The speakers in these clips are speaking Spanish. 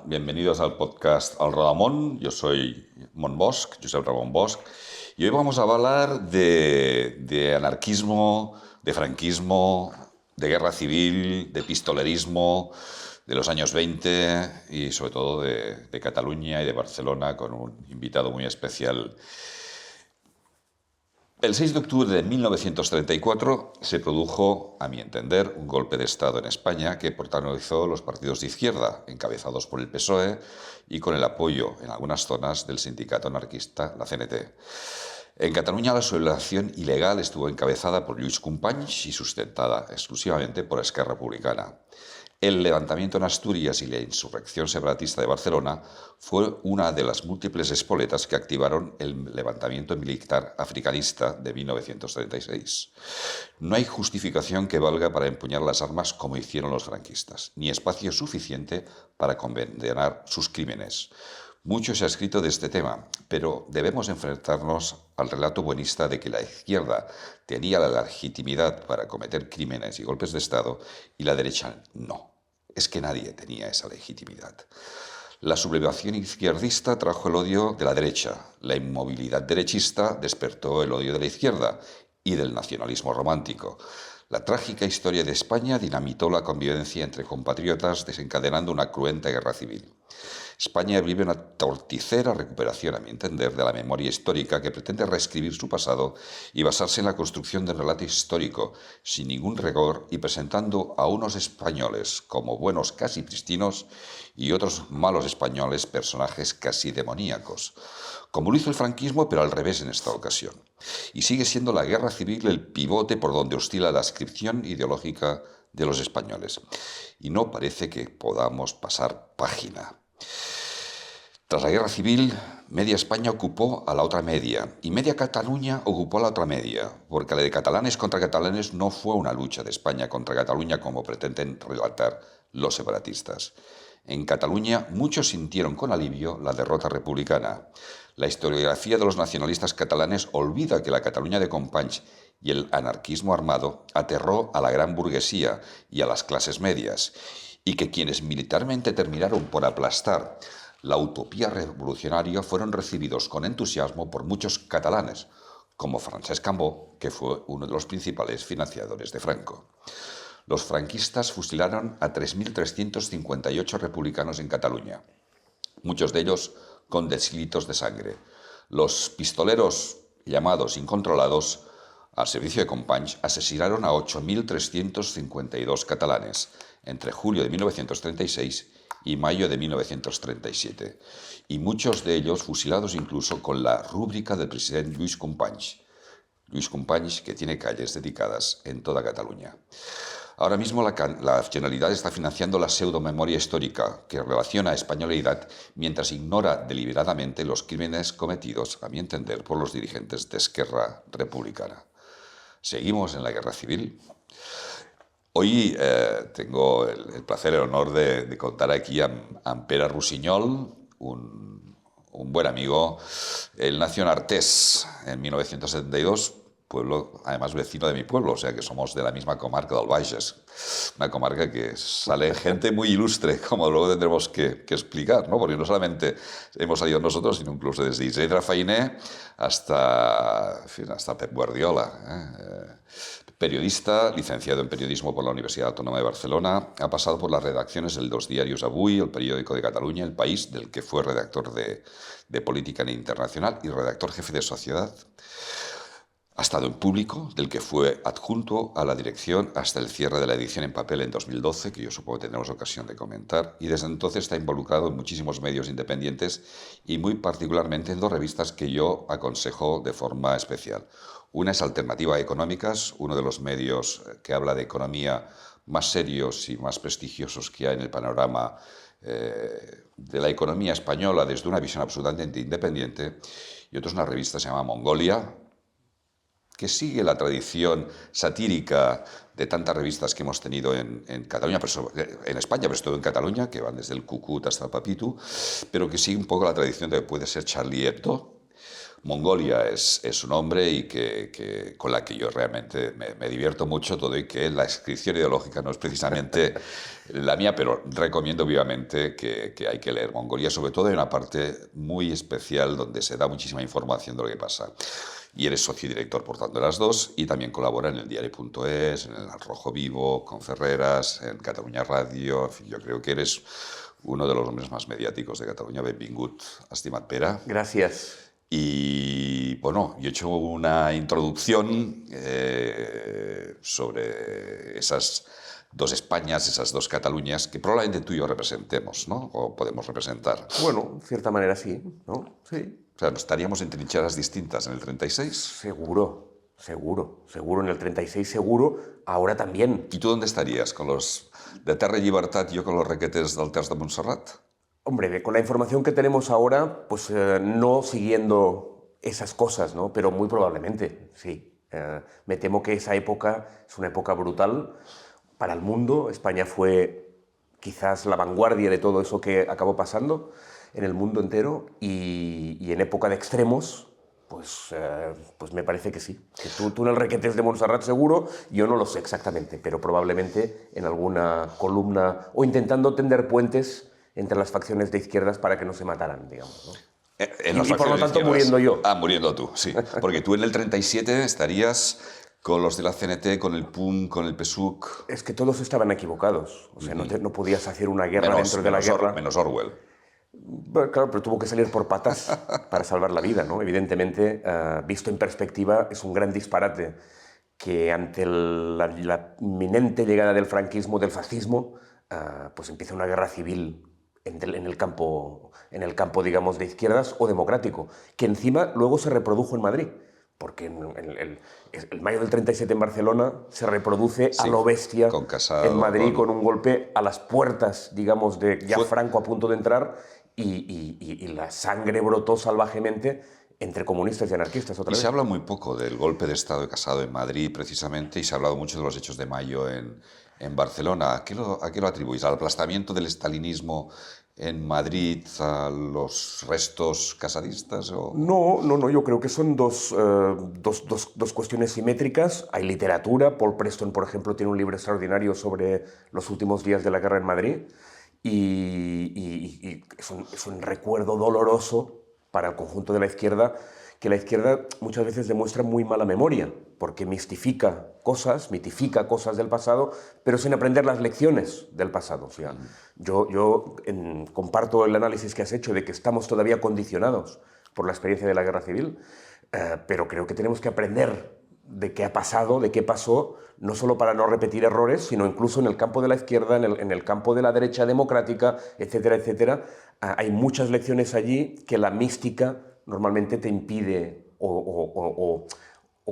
bienvenidos al podcast Al Rodamón. Yo soy Montbosch, Josep Ramón Bosch, y hoy vamos a hablar de anarquismo, de franquismo, de guerra civil, de pistolerismo, de los años 20 y sobre todo de Cataluña y de Barcelona con un invitado muy especial. El 6 de octubre de 1934 se produjo, a mi entender, un golpe de Estado en España que protagonizó los partidos de izquierda, encabezados por el PSOE y con el apoyo, en algunas zonas, del sindicato anarquista, la CNT. En Cataluña la sublevación ilegal estuvo encabezada por Lluís Companys y sustentada exclusivamente por Esquerra Republicana. El levantamiento en Asturias y la insurrección separatista de Barcelona fue una de las múltiples espoletas que activaron el levantamiento militar africanista de 1936. No hay justificación que valga para empuñar las armas como hicieron los franquistas, ni espacio suficiente para condenar sus crímenes. Mucho se ha escrito de este tema, pero debemos enfrentarnos al relato buenista de que la izquierda tenía la legitimidad para cometer crímenes y golpes de Estado y la derecha no. Es que nadie tenía esa legitimidad. La sublevación izquierdista trajo el odio de la derecha, la inmovilidad derechista despertó el odio de la izquierda y del nacionalismo romántico. La trágica historia de España dinamitó la convivencia entre compatriotas, desencadenando una cruenta guerra civil. España vive una torticera recuperación, a mi entender, de la memoria histórica que pretende reescribir su pasado y basarse en la construcción de un relato histórico, sin ningún rigor y presentando a unos españoles como buenos casi pristinos y otros malos españoles personajes casi demoníacos. Como lo hizo el franquismo, pero al revés en esta ocasión. Y sigue siendo la guerra civil el pivote por donde oscila la adscripción ideológica de los españoles. Y no parece que podamos pasar página. Tras la guerra civil, media España ocupó a la otra media y media Cataluña ocupó a la otra media, porque la de catalanes contra catalanes no fue una lucha de España contra Cataluña como pretenden relatar los separatistas. En Cataluña muchos sintieron con alivio la derrota republicana. La historiografía de los nacionalistas catalanes olvida que la Cataluña de Companys y el anarquismo armado aterró a la gran burguesía y a las clases medias, y que quienes militarmente terminaron por aplastar la utopía revolucionaria fueron recibidos con entusiasmo por muchos catalanes, como Francesc Cambó, que fue uno de los principales financiadores de Franco. Los franquistas fusilaron a 3.358 republicanos en Cataluña, muchos de ellos con deshilitos de sangre. Los pistoleros llamados incontrolados al servicio de Companys asesinaron a 8.352 catalanes entre julio de 1936 y mayo de 1937, y muchos de ellos fusilados incluso con la rúbrica del presidente Lluís Companys. Lluís Companys, que tiene calles dedicadas en toda Cataluña. Ahora mismo la Generalitat está financiando la pseudomemoria histórica que relaciona españolidad mientras ignora deliberadamente los crímenes cometidos, a mi entender, por los dirigentes de Esquerra Republicana. Seguimos en la guerra civil. Hoy tengo el placer y el honor de contar aquí a Pere Rossinyol, un buen amigo. Él nació en Artés en 1972, pueblo, además vecino de mi pueblo, o sea que somos de la misma comarca del Bages, una comarca que sale gente muy ilustre, como luego tendremos que explicar, ¿no? Porque no solamente hemos salido nosotros, sino incluso desde Isidre Fainé hasta Pep Guardiola. Periodista, licenciado en periodismo por la Universidad Autónoma de Barcelona, ha pasado por las redacciones del Dos Diarios Avui, el periódico de Cataluña, El País, del que fue redactor de política internacional y redactor jefe de Sociedad. Ha estado en Público, del que fue adjunto a la dirección hasta el cierre de la edición en papel en 2012, que yo supongo que tendremos ocasión de comentar, y desde entonces está involucrado en muchísimos medios independientes y muy particularmente en dos revistas que yo aconsejo de forma especial. Una es Alternativa Económicas, uno de los medios que habla de economía más serios y más prestigiosos que hay en el panorama de la economía española desde una visión absolutamente independiente, y otra es una revista que se llama Mongolia, que sigue la tradición satírica de tantas revistas que hemos tenido en Cataluña, en España, pero sobre todo en Cataluña, que van desde el Cucut hasta el Papitu, pero que sigue un poco la tradición de que puede ser Charlie Hebdo, Mongolia es un nombre y con la que yo realmente me divierto mucho, todo y que la inscripción ideológica no es precisamente la mía, pero recomiendo vivamente que hay que leer Mongolia. Sobre todo hay una parte muy especial donde se da muchísima información de lo que pasa. Y eres socio y director, por tanto, de las dos, y también colabora en el diario.es, en el Al Rojo Vivo, con Ferreras, en Cataluña Radio. En fin, yo creo que eres uno de los hombres más mediáticos de Cataluña. Benvingut, estimat Pere. Gracias. Y bueno, yo he hecho una introducción sobre esas dos Españas, esas dos Cataluñas, que probablemente tú y yo representemos, ¿no? O podemos representar. Bueno, de cierta manera sí, ¿no? Sí. O sea, estaríamos en trincheras distintas en el 36. Seguro. En el 36 seguro, ahora también. ¿Y tú dónde estarías? ¿Con los de Terra i Llibertat y yo con los requetes del Terç de Montserrat? Hombre, con la información que tenemos ahora, pues no siguiendo esas cosas, ¿no? Pero muy probablemente, sí. Me temo que esa época es una época brutal para el mundo. España fue quizás la vanguardia de todo eso que acabó pasando en el mundo entero y en época de extremos, pues me parece que sí. Que tú en el Requetés de Montserrat seguro, yo no lo sé exactamente, pero probablemente en alguna columna o intentando tender puentes entre las facciones de izquierdas para que no se mataran, digamos, ¿no? Y por lo tanto muriendo yo. Ah, muriendo tú, sí. Porque tú en el 37 estarías con los de la CNT, con el PUM, con el PSUC... Es que todos estaban equivocados. O sea, no podías hacer una guerra dentro de la guerra. Menos Orwell. Bueno, claro, pero tuvo que salir por patas para salvar la vida, ¿no? Evidentemente, visto en perspectiva, es un gran disparate que ante la inminente llegada del franquismo, del fascismo, pues empieza una guerra civil en el campo, digamos, de izquierdas o democrático, que encima luego se reprodujo en Madrid, porque el mayo del 37 en Barcelona se reproduce a lo bestia con Casado, en Madrid con un golpe a las puertas, digamos, de ya Franco a punto de entrar y la sangre brotó salvajemente entre comunistas y anarquistas otra vez. Se habla muy poco del golpe de Estado de Casado en Madrid, precisamente, y se ha hablado mucho de los hechos de mayo en Barcelona. ¿A qué lo atribuís? ¿Al aplastamiento del estalinismo en Madrid, a los restos casadistas? ¿O? No, yo creo que son dos cuestiones simétricas. Hay literatura. Paul Preston, por ejemplo, tiene un libro extraordinario sobre los últimos días de la guerra en Madrid y es un recuerdo doloroso para el conjunto de la izquierda, que la izquierda muchas veces demuestra muy mala memoria, porque mitifica cosas del pasado, pero sin aprender las lecciones del pasado. O sea, yo comparto el análisis que has hecho de que estamos todavía condicionados por la experiencia de la guerra civil, pero creo que tenemos que aprender de qué ha pasado, de qué pasó, no solo para no repetir errores, sino incluso en el campo de la izquierda, en el campo de la derecha democrática, etcétera, etcétera. Hay muchas lecciones allí que la mística normalmente te impide o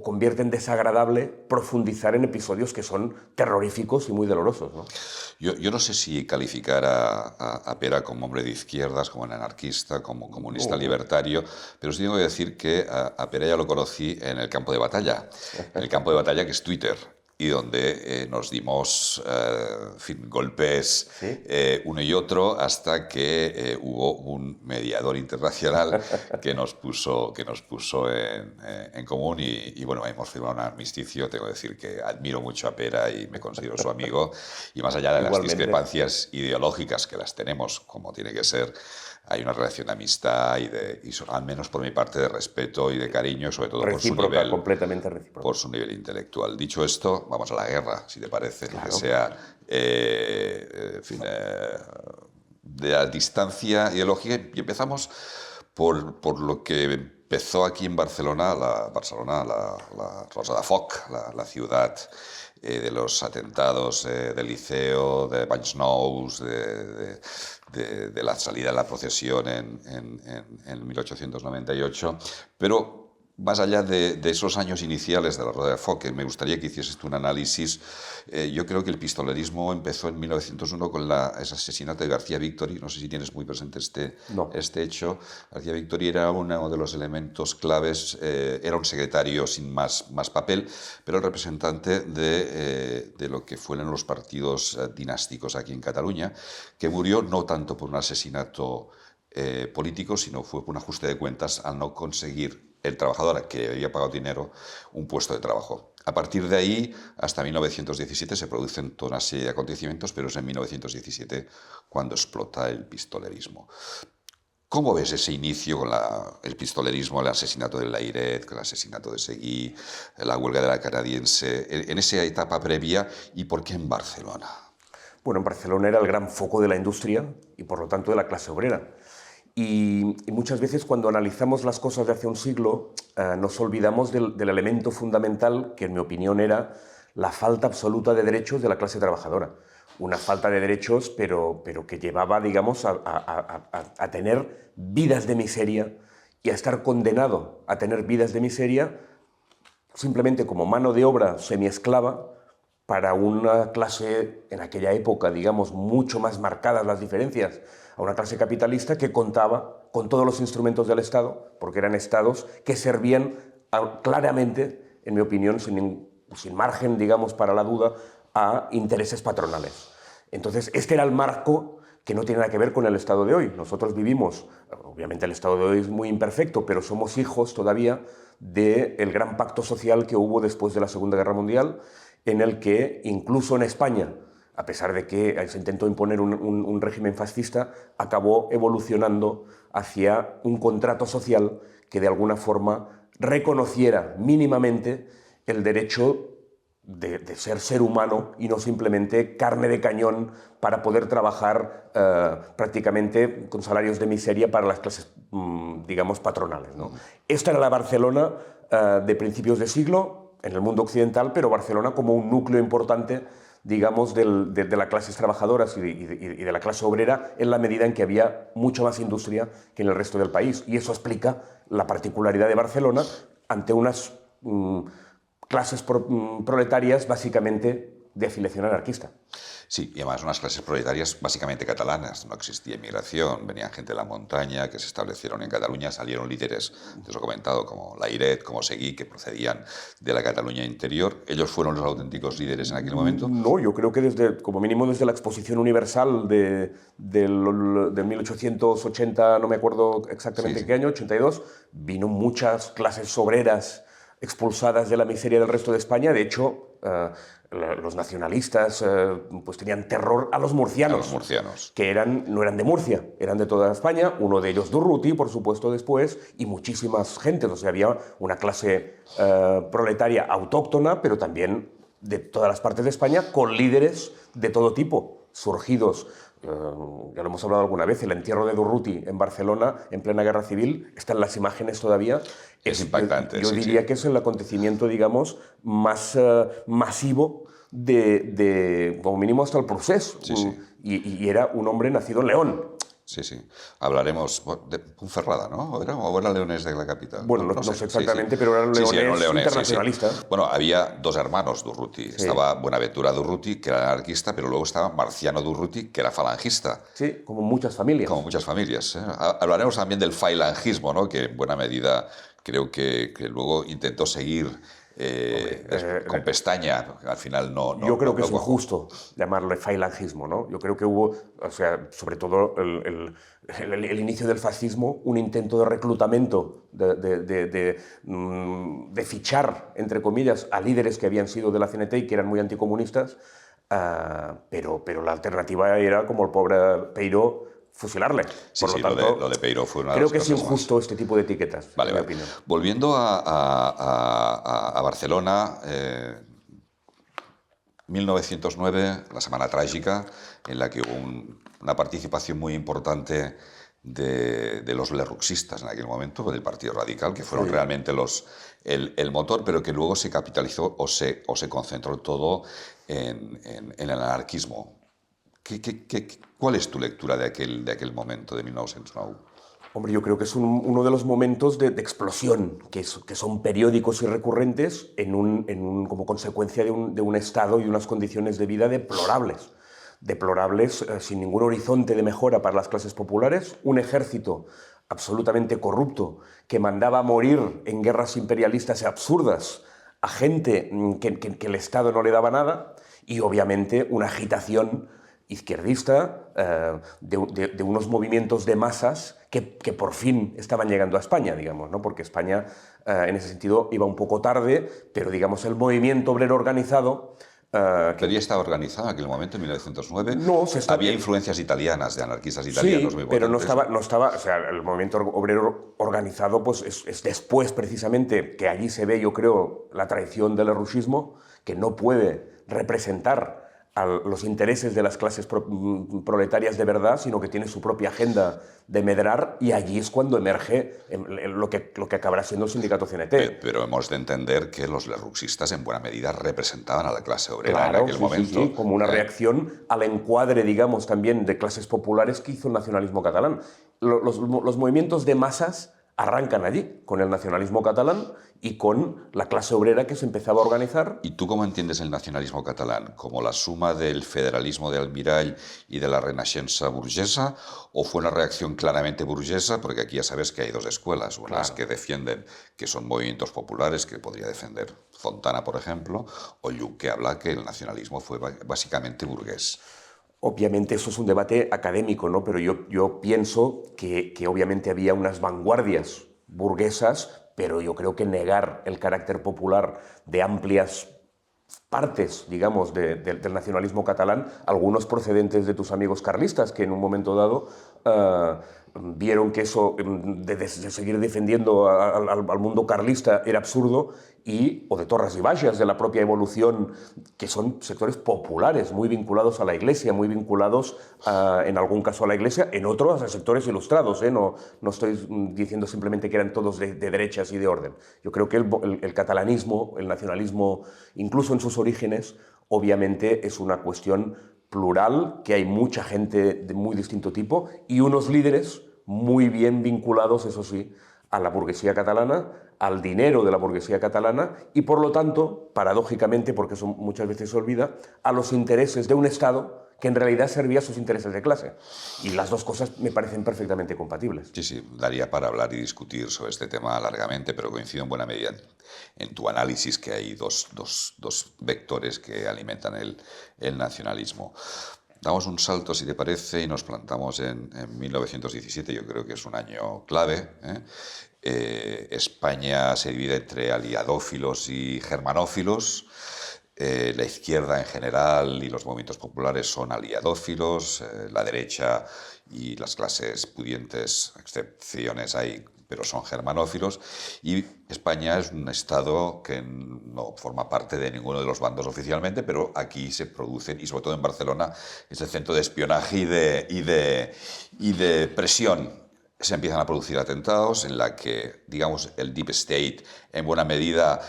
convierte en desagradable profundizar en episodios que son terroríficos y muy dolorosos, ¿no? Yo no sé si calificar a Pere como hombre de izquierdas, como un anarquista, como comunista libertario, pero sí tengo que decir que a Pere ya lo conocí en el campo de batalla, que es Twitter, y donde nos dimos golpes, ¿sí? Uno y otro, hasta que hubo un mediador internacional que nos puso en común y bueno, hemos firmado un armisticio. Tengo que decir que admiro mucho a Pere y me considero su amigo, y más allá de las discrepancias ideológicas, que las tenemos como tiene que ser, hay una relación de amistad y al menos por mi parte, de respeto y de cariño, sobre todo recíproca, completamente recíproca, por su nivel intelectual. Dicho esto, vamos a la guerra, si te parece, claro. Que sea de la distancia ideológica, y empezamos por lo que empezó aquí en Barcelona, la Rosa de Foc, la ciudad de los atentados del Liceo, de Banys Nous, de la salida de la procesión en 1898, pero más allá de esos años iniciales de la Rosa de Foc, me gustaría que hicieses tú un análisis. Yo creo que el pistolerismo empezó en 1901 con ese asesinato de García Victory. No sé si tienes muy presente este hecho. García Victory era uno de los elementos claves, era un secretario sin más papel, pero el representante de lo que fueron los partidos dinásticos aquí en Cataluña, que murió no tanto por un asesinato político, sino fue por un ajuste de cuentas al no conseguir el trabajador que había pagado dinero un puesto de trabajo. A partir de ahí, hasta 1917, se producen toda una serie de acontecimientos, pero es en 1917 cuando explota el pistolerismo. ¿Cómo ves ese inicio con el pistolerismo, el asesinato de Layret, con el asesinato de Seguí, la huelga de la canadiense, en esa etapa previa, y por qué en Barcelona? Bueno, en Barcelona era el gran foco de la industria y por lo tanto de la clase obrera. Y muchas veces cuando analizamos las cosas de hace un siglo nos olvidamos del elemento fundamental que en mi opinión era la falta absoluta de derechos de la clase trabajadora. Una falta de derechos pero que llevaba, digamos, a tener vidas de miseria y a estar condenado a tener vidas de miseria simplemente como mano de obra semiesclava para una clase, en aquella época, digamos, mucho más marcadas las diferencias, a una clase capitalista que contaba con todos los instrumentos del Estado, porque eran estados que servían claramente, en mi opinión, sin margen, digamos, para la duda, a intereses patronales. Entonces, este era el marco que no tiene nada que ver con el Estado de hoy. Nosotros vivimos, obviamente el Estado de hoy es muy imperfecto, pero somos hijos todavía del gran pacto social que hubo después de la Segunda Guerra Mundial, en el que incluso en España, a pesar de que se intentó imponer un régimen fascista, acabó evolucionando hacia un contrato social que de alguna forma reconociera mínimamente el derecho de ser humano y no simplemente carne de cañón para poder trabajar prácticamente con salarios de miseria para las clases, digamos, patronales, ¿no? Esta era la Barcelona de principios de siglo, en el mundo occidental, pero Barcelona como un núcleo importante, digamos, de las clases trabajadoras y de la clase obrera, en la medida en que había mucha más industria que en el resto del país. Y eso explica la particularidad de Barcelona ante unas clases proletarias básicamente de afiliación anarquista. Sí, y además unas clases proletarias básicamente catalanas. No existía inmigración, venían gente de la montaña que se establecieron en Cataluña, salieron líderes, te lo he comentado, como Layret, como Seguí, que procedían de la Cataluña interior. ¿Ellos fueron los auténticos líderes en aquel momento? No, yo creo que como mínimo desde la Exposición Universal de 1880, no me acuerdo exactamente qué año, 82, vino muchas clases obreras expulsadas de la miseria del resto de España. De hecho, los nacionalistas pues tenían terror a los murcianos, que no eran de Murcia, eran de toda España, uno de ellos Durruti, por supuesto, después, y muchísimas gentes. O sea, había una clase proletaria autóctona, pero también de todas las partes de España, con líderes de todo tipo, surgidos. Ya lo hemos hablado alguna vez, el entierro de Durruti en Barcelona, en plena guerra civil, están las imágenes todavía. Es impactante. Yo diría que es el acontecimiento, digamos, más masivo como mínimo hasta el Procés. Y era un hombre nacido en León. Sí, sí. Hablaremos de Ponferrada, ¿no? ¿O eran leones de la capital? Bueno, no sé exactamente, pero eran leones internacionalistas. Bueno, había dos hermanos Durruti. Estaba Buenaventura Durruti, que era anarquista, pero luego estaba Marciano Durruti, que era falangista. Sí, como muchas familias. Como muchas familias. Hablaremos también del falangismo, ¿no? Que en buena medida creo que luego intentó seguir con pestaña, al final no. Yo creo que es injusto llamarlo falangismo, ¿no? Yo creo que hubo, o sea, sobre todo el inicio del fascismo, un intento de reclutamiento, de fichar, entre comillas, a líderes que habían sido de la CNT y que eran muy anticomunistas, pero la alternativa era, como el pobre Peiró, fusilarle. Por lo tanto, lo de Peiró fue una creo que es injusto este tipo de etiquetas, en mi opinión. Volviendo a Barcelona, 1909, la Semana Trágica, en la que hubo una participación muy importante de los lerrouxistas en aquel momento, del Partido Radical, que fueron realmente el motor, pero que luego se capitalizó o se concentró todo en el anarquismo. ¿Cuál es tu lectura de aquel momento, de 1909? Hombre, yo creo que es uno de los momentos de explosión, que son periódicos y recurrentes como consecuencia de un estado y unas condiciones de vida deplorables. Deplorables, sin ningún horizonte de mejora para las clases populares, un ejército absolutamente corrupto que mandaba a morir en guerras imperialistas absurdas a gente que el Estado no le daba nada, y obviamente una agitación izquierdista, de unos movimientos de masas que por fin estaban llegando a España, digamos, ¿no? Porque España, en ese sentido, iba un poco tarde, pero, digamos, el movimiento obrero organizado... Pero ya estaba organizado en aquel momento, en 1909. No, había influencias italianas, de anarquistas italianos, sí, muy pero no potentes. estaba, o sea, el movimiento obrero organizado pues es después, precisamente, que allí se ve, yo creo, la traición del lerrouxismo, que no puede representar a los intereses de las clases proletarias de verdad, sino que tiene su propia agenda de medrar, y allí es cuando emerge lo que acabará siendo el sindicato CNT. Pero hemos de entender que los lerrouxistas en buena medida representaban a la clase obrera Claro, en aquel sí, momento. sí, como una reacción al encuadre, digamos, también de clases populares que hizo el nacionalismo catalán. Los movimientos de masas arrancan allí, con el nacionalismo catalán y con la clase obrera que se empezaba a organizar. ¿Y tú cómo entiendes el nacionalismo catalán? ¿Como la suma del federalismo de Almirall y de la Renaixença burguesa? ¿O fue una reacción claramente burguesa? Porque aquí ya sabes que hay dos escuelas, unas que defienden que son movimientos populares, que podría defender Fontana, por ejemplo, o Lluc, que habla que el nacionalismo fue básicamente burgués. Obviamente eso es un debate académico, ¿no? Pero yo pienso que obviamente había unas vanguardias burguesas, pero yo creo que negar el carácter popular de amplias partes, digamos, del nacionalismo catalán, algunos procedentes de tus amigos carlistas, que en un momento dado vieron que eso de seguir defendiendo al mundo carlista era absurdo, o de Torras y Baixas, de la propia Evolución, que son sectores populares, muy vinculados a la Iglesia, muy vinculados en algún caso a la Iglesia, en otros a sectores ilustrados, ¿eh? No estoy diciendo simplemente que eran todos de derechas y de orden. Yo creo que el catalanismo, el nacionalismo, incluso en sus orígenes, obviamente es una cuestión plural, que hay mucha gente de muy distinto tipo y unos líderes muy bien vinculados, eso sí, a la burguesía catalana, al dinero de la burguesía catalana y, por lo tanto, paradójicamente, porque eso muchas veces se olvida, a los intereses de un Estado que en realidad servía a sus intereses de clase. Y las dos cosas me parecen perfectamente compatibles. Sí, sí, daría para hablar y discutir sobre este tema largamente, pero coincido en buena medida en tu análisis que hay dos vectores que alimentan el nacionalismo. Damos un salto, si te parece, y nos plantamos en 1917, yo creo que es un año clave, ¿eh? España se divide entre aliadófilos y germanófilos. La izquierda en general y los movimientos populares son aliadófilos, la derecha y las clases pudientes, excepciones hay, pero son germanófilos, y España es un estado que no forma parte de ninguno de los bandos oficialmente, pero aquí se producen, y sobre todo en Barcelona, es el centro de espionaje y de presión. Se empiezan a producir atentados en la que, digamos, el Deep State en buena medida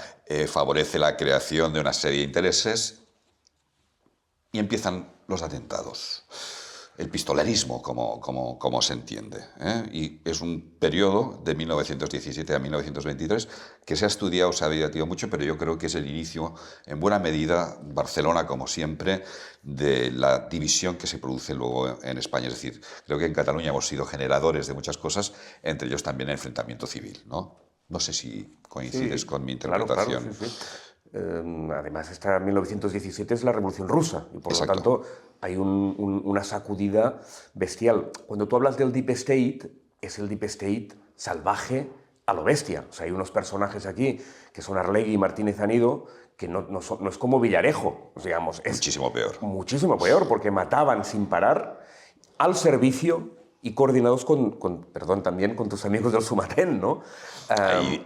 favorece la creación de una serie de intereses, y empiezan los atentados. El pistolerismo, como se entiende, ¿eh? Y es un periodo de 1917 a 1923 que se ha estudiado, se ha debatido mucho, pero yo creo que es el inicio, en buena medida, Barcelona, como siempre, de la división que se produce luego en España. Es decir, creo que en Cataluña hemos sido generadores de muchas cosas, entre ellos también el enfrentamiento civil, ¿no? No sé si coincides con mi interpretación. Claro, sí. Además, esta 1917 es la Revolución Rusa y, por Exacto. lo tanto, hay una sacudida bestial. Cuando tú hablas del Deep State, es el Deep State salvaje a lo bestia. O sea, hay unos personajes aquí que son Arlegui y Martínez Anido, que no es como Villarejo, digamos. Es Muchísimo peor. Muchísimo peor, porque mataban sin parar al servicio y coordinados también con tus amigos del Sumatén, ¿no?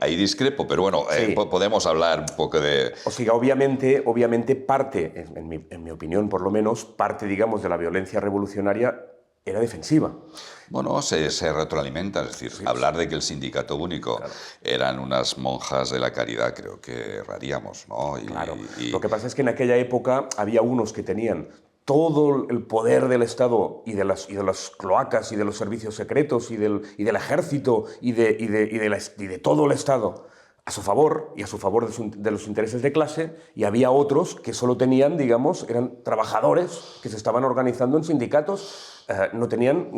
Ahí discrepo, pero bueno, sí. Podemos hablar un poco de... O sea, obviamente parte, en mi opinión por lo menos, parte, digamos, de la violencia revolucionaria era defensiva. Bueno, se retroalimentan, es decir, hablar de que el sindicato único eran unas monjas de la caridad, creo que erraríamos, ¿no? Claro. Lo que pasa es que en aquella época había unos que tenían todo el poder del Estado y de las cloacas y de los servicios secretos y del ejército y de todo el Estado a su favor y a su favor de los intereses de clase, y había otros que solo tenían, digamos, eran trabajadores que se estaban organizando en sindicatos no tenían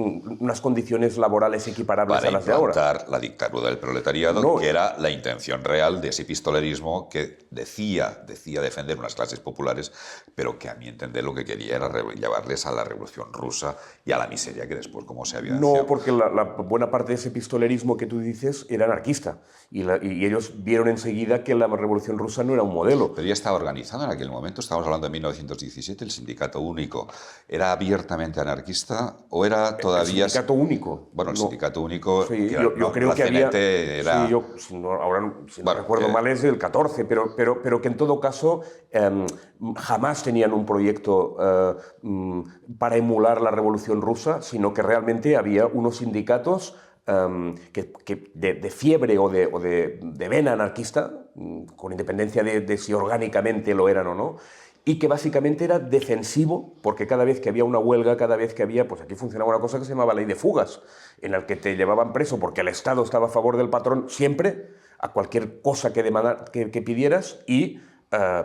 unas condiciones laborales equiparables Para a las de ahora. implantar la dictadura del proletariado, No. que era la intención real de ese pistolerismo que decía defender unas clases populares, pero que a mi entender lo que quería era llevarles a la Revolución Rusa y a la miseria que después, como se evidenció. No, porque la buena parte de ese pistolerismo que tú dices era anarquista y ellos vieron enseguida que la Revolución Rusa no era un modelo. Pero ya estaba organizado en aquel momento, estamos hablando de 1917, el Sindicato Único. ¿Era abiertamente anarquista o era todavía...? El Sindicato Único. Bueno, el No. Sindicato Único... Sí, que yo creo la que había... CNT era... Sí, yo, si no, ahora, si no Bueno, recuerdo mal, es del 14, pero que en todo caso jamás tenían un proyecto para emular la Revolución Rusa, sino que realmente había unos sindicatos de fiebre o de vena anarquista, con independencia de si orgánicamente lo eran o no, y que básicamente era defensivo, porque cada vez que había una huelga, cada vez que había, pues aquí funcionaba una cosa que se llamaba ley de fugas, en la que te llevaban preso porque el Estado estaba a favor del patrón siempre, a cualquier cosa que pidieras, y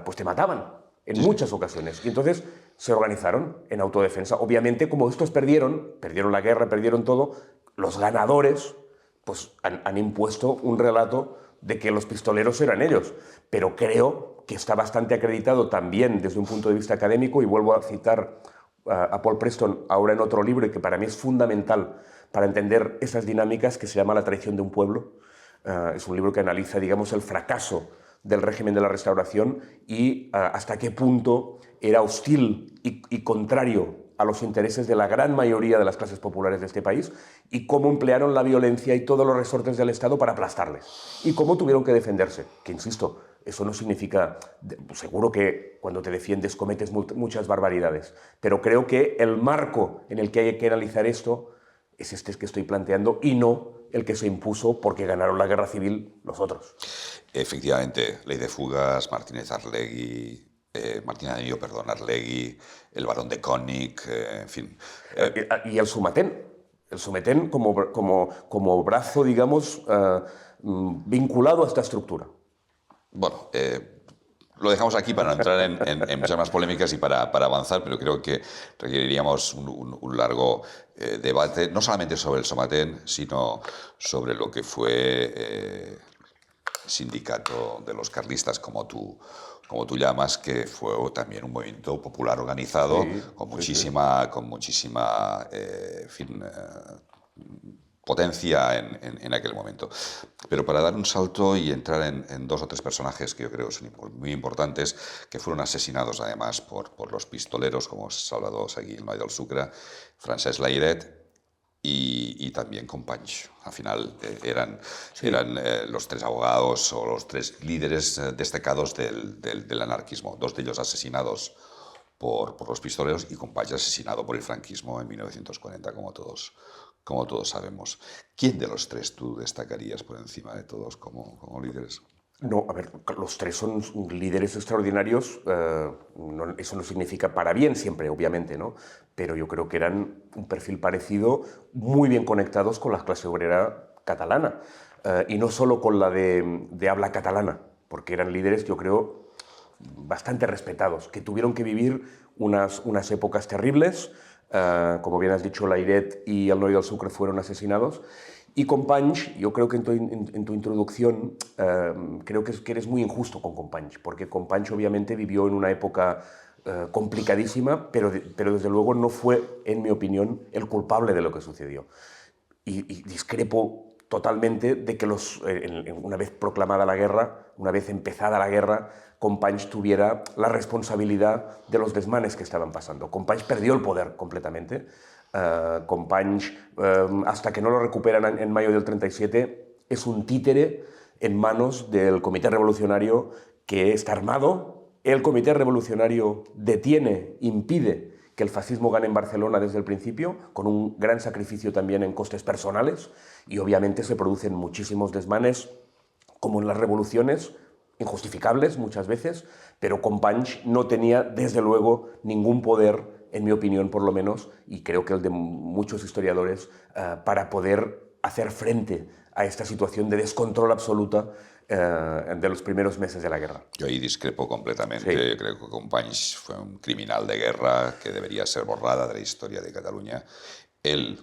pues te mataban en muchas ocasiones. Y entonces se organizaron en autodefensa. Obviamente, como estos perdieron la guerra, perdieron todo, los ganadores pues han impuesto un relato de que los pistoleros eran ellos. Pero creo que está bastante acreditado también desde un punto de vista académico, y vuelvo a citar a Paul Preston ahora en otro libro, y que para mí es fundamental para entender esas dinámicas, que se llama La traición de un pueblo. Es un libro que analiza, digamos, el fracaso del régimen de la Restauración y hasta qué punto era hostil y contrario a los intereses de la gran mayoría de las clases populares de este país, y cómo emplearon la violencia y todos los resortes del Estado para aplastarles, y cómo tuvieron que defenderse, que insisto, eso no significa, seguro que cuando te defiendes cometes muchas barbaridades, pero creo que el marco en el que hay que analizar esto es este que estoy planteando, y no el que se impuso porque ganaron la guerra civil los otros. Efectivamente, Ley de Fugas, Martínez Arlegui, Arlegui, el barón de König, en fin. Y el Sumatén como brazo, digamos, vinculado a esta estructura. Bueno, lo dejamos aquí para no entrar en muchas más polémicas y para avanzar, pero creo que requeriríamos un largo debate, no solamente sobre el Somatén, sino sobre lo que fue sindicato de los carlistas, como tú llamas, que fue también un movimiento popular organizado, Sí, con muchísima potencia en aquel momento. Pero para dar un salto y entrar en dos o tres personajes que yo creo son muy importantes, que fueron asesinados además por los pistoleros, como Salvador Seguí, el Noi del Sucre, Francesc Layret y también Companys. Al final eran los tres abogados o los tres líderes destacados del anarquismo, dos de ellos asesinados por los pistoleros y Companys asesinado por el franquismo en 1940, como todos sabemos. ¿Quién de los tres tú destacarías por encima de todos como líderes? No, a ver, los tres son líderes extraordinarios. Eso no significa para bien siempre, obviamente, ¿no? Pero yo creo que eran un perfil parecido, muy bien conectados con la clase obrera catalana. Y no solo con la de habla catalana, porque eran líderes, yo creo, bastante respetados, que tuvieron que vivir unas épocas terribles. Como bien has dicho, Layret y el Noi del Sucre fueron asesinados. Y Companys, yo creo que en tu introducción creo que eres muy injusto con Companys, porque Companys obviamente vivió en una época complicadísima, pero desde luego no fue, en mi opinión, el culpable de lo que sucedió. Y discrepo totalmente de que una vez proclamada la guerra, una vez empezada la guerra, Companys tuviera la responsabilidad de los desmanes que estaban pasando. Companys perdió el poder completamente. Companys, hasta que no lo recuperan en mayo del 37, es un títere en manos del Comité Revolucionario, que está armado. El Comité Revolucionario detiene, impide que el fascismo gane en Barcelona desde el principio, con un gran sacrificio también en costes personales, y obviamente se producen muchísimos desmanes, como en las revoluciones, injustificables muchas veces, pero Companys no tenía, desde luego, ningún poder, en mi opinión por lo menos, y creo que el de muchos historiadores, para poder hacer frente a esta situación de descontrol absoluta de los primeros meses de la guerra. Yo ahí discrepo completamente. Sí. Creo que Companys fue un criminal de guerra que debería ser borrada de la historia de Cataluña. Él,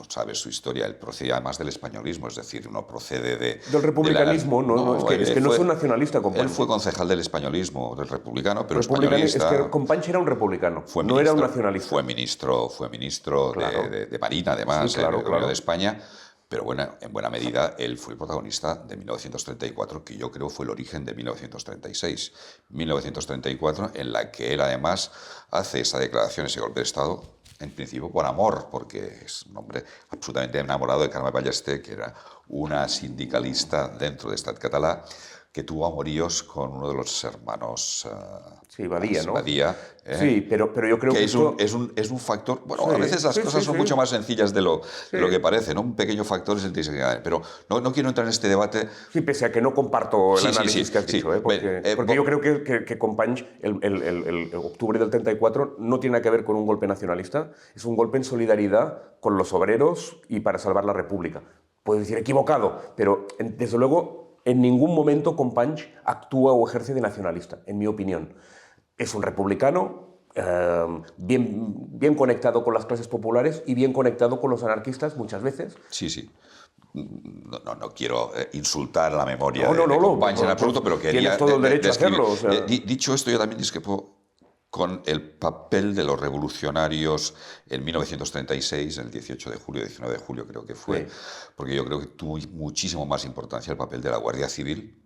sabes su historia, él procede además del españolismo, es decir, no procede del republicanismo, es que no es un nacionalista, Companys. Él fue concejal del españolismo, del republicano, pero españolista. Es que Companys era un republicano, no era un nacionalista. Fue ministro claro. de Marina, además, sí, claro, del gobierno de España. Pero bueno, en buena medida él fue el protagonista de 1934, que yo creo fue el origen de 1936. 1934, en la que él además hace esa declaración, ese golpe de Estado, en principio por amor, porque es un hombre absolutamente enamorado de Carme Ballester, que era una sindicalista dentro de Estat Català, que tuvo amoríos con uno de los hermanos sí, Badia, ¿no? Badia, sí, pero yo creo que es un factor. Bueno, sí, a veces las cosas son mucho más sencillas de lo que parece, ¿no? Un pequeño factor es el que. Pero no quiero entrar en este debate. Sí, pese a que no comparto el análisis que has dicho, porque yo creo que Companys, el octubre del 34, no tiene que ver con un golpe nacionalista, es un golpe en solidaridad con los obreros y para salvar la República. Puedes decir equivocado, pero desde luego en ningún momento Companys actúa o ejerce de nacionalista, en mi opinión. Es un republicano bien conectado con las clases populares y bien conectado con los anarquistas muchas veces. Sí. No quiero insultar la memoria de Companys en absoluto, pero quería... Tienes todo el derecho a hacerlo. O sea. Dicho esto, yo también discrepo con el papel de los revolucionarios en 1936, el 18 de julio, 19 de julio creo que fue, porque yo creo que tuvo muchísimo más importancia el papel de la Guardia Civil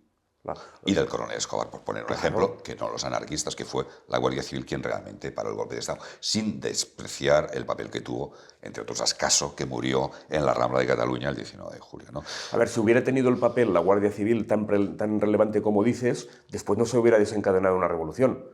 y del coronel Escobar, por poner un ejemplo, que no los anarquistas, que fue la Guardia Civil quien realmente paró el golpe de Estado, sin despreciar el papel que tuvo, entre otros, Ascaso, que murió en la Rambla de Cataluña el 19 de julio, ¿no? A ver, si hubiera tenido el papel la Guardia Civil tan relevante como dices, después no se hubiera desencadenado una revolución.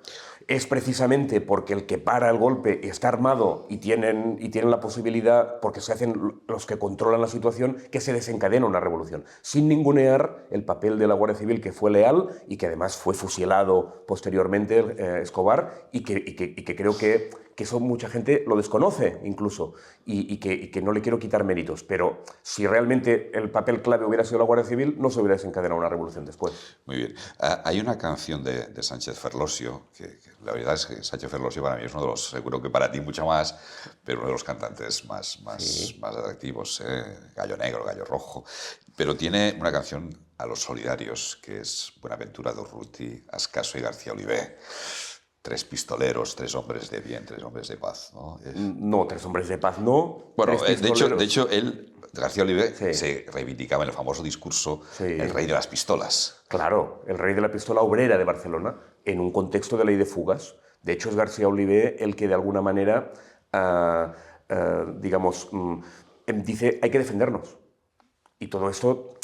Es precisamente porque el que para el golpe está armado y tienen la posibilidad, porque se hacen los que controlan la situación, que se desencadena una revolución. Sin ningunear el papel de la Guardia Civil, que fue leal y que además fue fusilado posteriormente Escobar, y que creo que eso mucha gente lo desconoce incluso, y que no le quiero quitar méritos. Pero si realmente el papel clave hubiera sido la Guardia Civil, no se hubiera desencadenado una revolución después. Muy bien. Hay una canción de Sánchez Ferlosio, que la verdad es que Sánchez Ferlosio para mí es uno de los, seguro que para ti mucho más, pero uno de los cantantes más atractivos, Gallo Negro, Gallo Rojo. Pero tiene una canción a los solidarios, que es Buenaventura Durruti, Ascaso y García Olivé. 3 pistoleros, 3 hombres de bien, 3 hombres de paz, ¿no? No, 3 hombres de paz no. Bueno, de hecho, él, García Olivé, se reivindicaba en el famoso discurso el rey de las pistolas. Claro, el rey de la pistola obrera de Barcelona, en un contexto de ley de fugas. De hecho, es García Olivé el que de alguna manera, dice, hay que defendernos. Y todo esto,